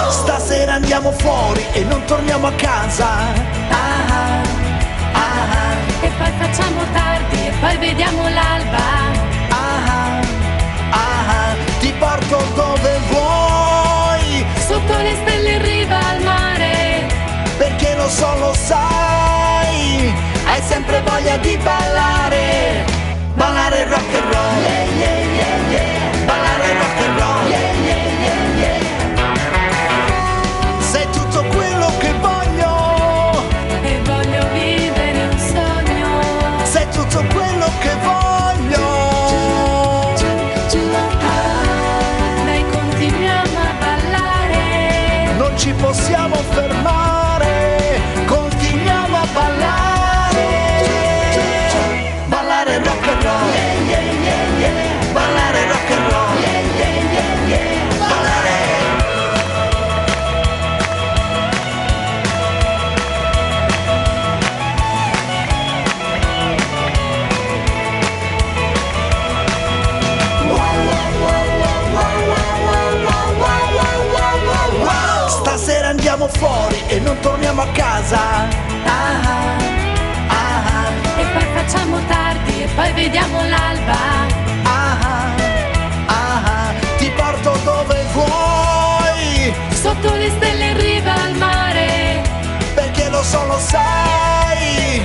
Stasera andiamo fuori e non torniamo a casa. E poi facciamo tardi e poi vediamo l'alba. Ti porto dove vuoi, Sotto le stelle in riva al mare. perché lo so, lo sai, hai sempre voglia di ballare. Ballare rock and roll, ballare rock and roll. Sei tutto quello che voglio, E voglio vivere un sogno. sei tutto quello che voglio. Dai, continuiamo a ballare. Non ci possiamo fermare, continuiamo a ballare. Ballare rock and roll, ballare rock and roll, ballare. Stasera andiamo fuori e non torniamo a casa. E poi facciamo tardi e poi vediamo l'alba. Ti porto dove vuoi, Sotto le stelle in riva al mare. perché lo so, lo sai,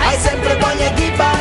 hai sempre voglia di ballare.